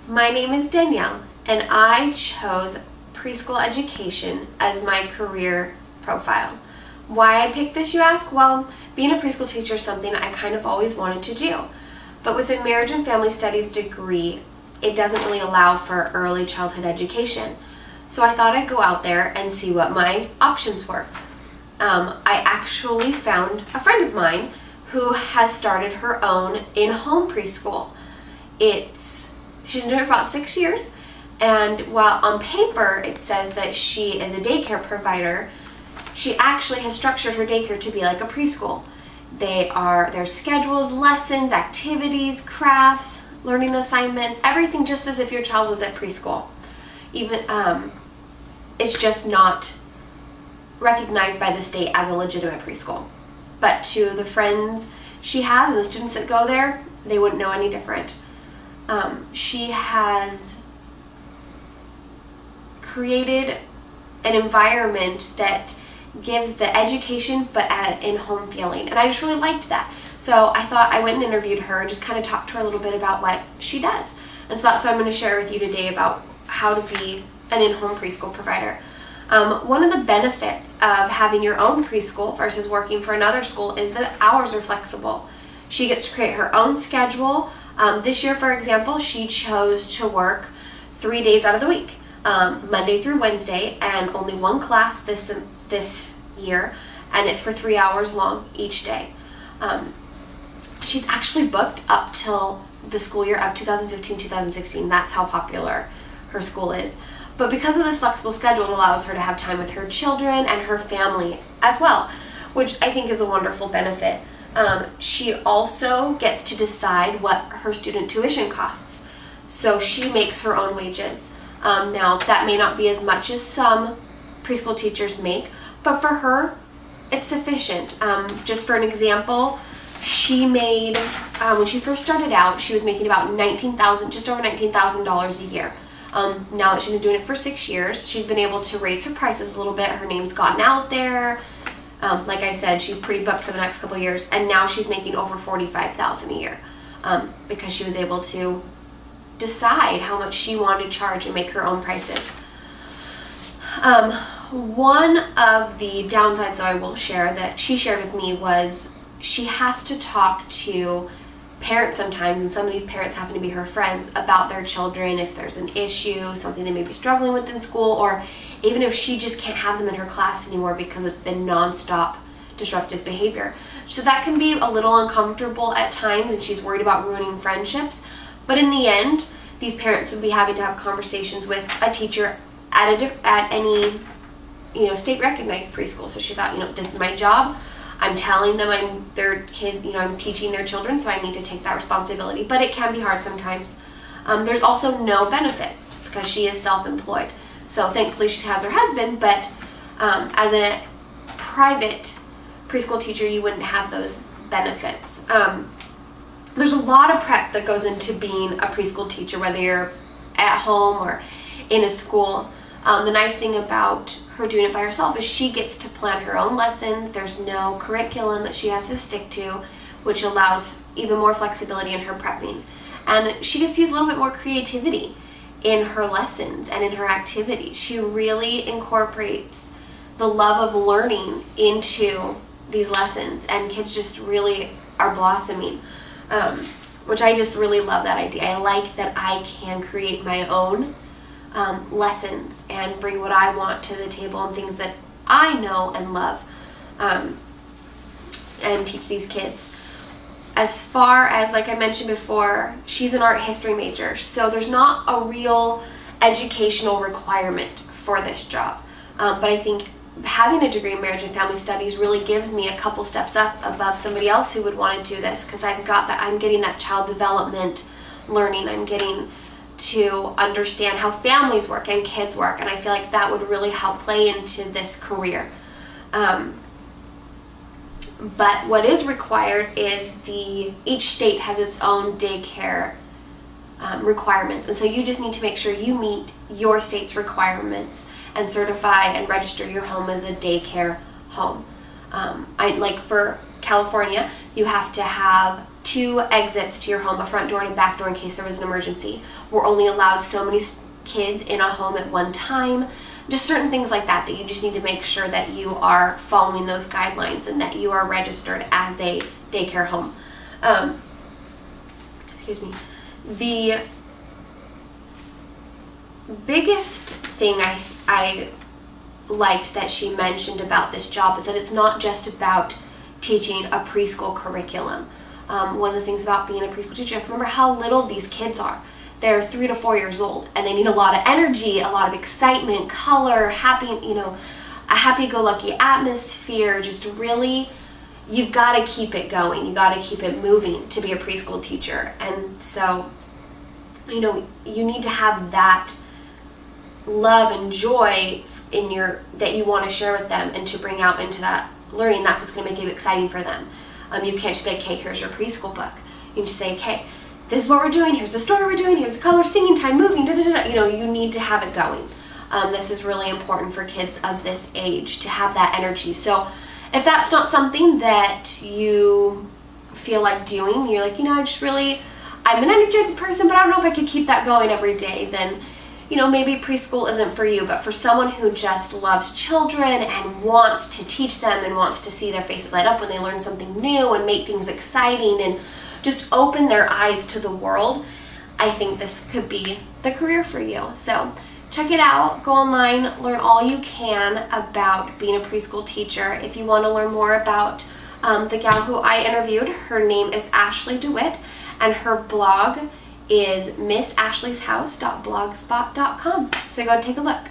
My name is Danielle, and I chose preschool education as my career profile. Why I picked this, you ask? Well, being a preschool teacher is something I kind of always wanted to do. But with a marriage and family studies degree, it doesn't really allow for early childhood education. So I thought I'd go out there and see what my options were. I actually found a friend of mine who has started her own in-home preschool. She's been doing it for about 6 years, and while on paper it says that she is a daycare provider, she actually has structured her daycare to be like a preschool. Their schedules, lessons, activities, crafts, learning assignments, everything just as if your child was at preschool. Even it's just not recognized by the state as a legitimate preschool. But to the friends she has and the students that go there, they wouldn't know any different. She has created an environment that gives the education but at an in-home feeling, and I just really liked that. So I thought I went and interviewed her and just kind of talked to her a little bit about what she does. And so that's what I'm going to share with you today about how to be an in-home preschool provider. One of the benefits of having your own preschool versus working for another school is that hours are flexible. She gets to create her own schedule. This year, for example, she chose to work 3 days out of the week, Monday through Wednesday, and only one class this year, and it's for 3 hours long each day. She's actually booked up till the school year of 2015-2016. That's how popular her school is. But because of this flexible schedule, it allows her to have time with her children and her family as well, which I think is a wonderful benefit. She also gets to decide what her student tuition costs. So she makes her own wages. Now, that may not be as much as some preschool teachers make, but for her, it's sufficient. Just for an example, she made, when she first started out, she was making about just over $19,000 a year. Now that she's been doing it for 6 years, she's been able to raise her prices a little bit. Her name's gotten out there. Like I said, she's pretty booked for the next couple years, and now she's making over $45,000 a year because she was able to decide how much she wanted to charge and make her own prices. One of the downsides that I will share that she shared with me was she has to talk to parents sometimes, and some of these parents happen to be her friends, about their children if there's an issue, something they may be struggling with in school, or even if she just can't have them in her class anymore because it's been nonstop disruptive behavior. So that can be a little uncomfortable at times, and she's worried about ruining friendships. But in the end, these parents would be having to have conversations with a teacher at any state recognized preschool. So she thought, this is my job. I'm telling them I'm their kid, I'm teaching their children, so I need to take that responsibility. But it can be hard sometimes. There's also no benefits because she is self-employed. So thankfully she has her husband, but as a private preschool teacher, you wouldn't have those benefits. There's a lot of prep that goes into being a preschool teacher, whether you're at home or in a school. The nice thing about her doing it by herself is she gets to plan her own lessons. There's no curriculum that she has to stick to, which allows even more flexibility in her prepping. And she gets to use a little bit more creativity in her lessons and in her activities. She really incorporates the love of learning into these lessons, and kids just really are blossoming, which I just really love that idea. I like that I can create my own lessons and bring what I want to the table and things that I know and love, and teach these kids. As far as, like I mentioned before, she's an art history major, so there's not a real educational requirement for this job. But I think having a degree in marriage and family studies really gives me a couple steps up above somebody else who would want to do this, because I'm getting that child development learning. I'm getting to understand how families work and kids work, and I feel like that would really help play into this career. But what is required is each state has its own daycare requirements, and so you just need to make sure you meet your state's requirements and certify and register your home as a daycare home. Like for California, you have to have 2 exits to your home, a front door and a back door in case there was an emergency. We're only allowed so many kids in a home at one time. Just certain things like that you just need to make sure that you are following those guidelines and that you are registered as a daycare home. Excuse me. The biggest thing I liked that she mentioned about this job is that it's not just about teaching a preschool curriculum. One of the things about being a preschool teacher, you have to remember how little these kids are. They're 3 to 4 years old, and they need a lot of energy, a lot of excitement, color, happy, a happy-go-lucky atmosphere. Just really, you've got to keep it going. You got to keep it moving to be a preschool teacher. And so, you need to have that love and joy that you want to share with them and to bring out into that learning. That's what's going to make it exciting for them. You can't just be like, okay, here's your preschool book. You can just say, okay, this is what we're doing, here's the story we're doing, here's the color, singing time, moving, you need to have it going. This is really important for kids of this age, to have that energy. So if that's not something that you feel like doing, you're like, I'm an energetic person, but I don't know if I could keep that going every day, then maybe preschool isn't for you. But for someone who just loves children and wants to teach them and wants to see their faces light up when they learn something new and make things exciting and just open their eyes to the world, I think this could be the career for you. So check it out, go online, learn all you can about being a preschool teacher. If you want to learn more about the gal who I interviewed, her name is Ashley DeWitt, and her blog is missashleyshouse.blogspot.com. So go take a look.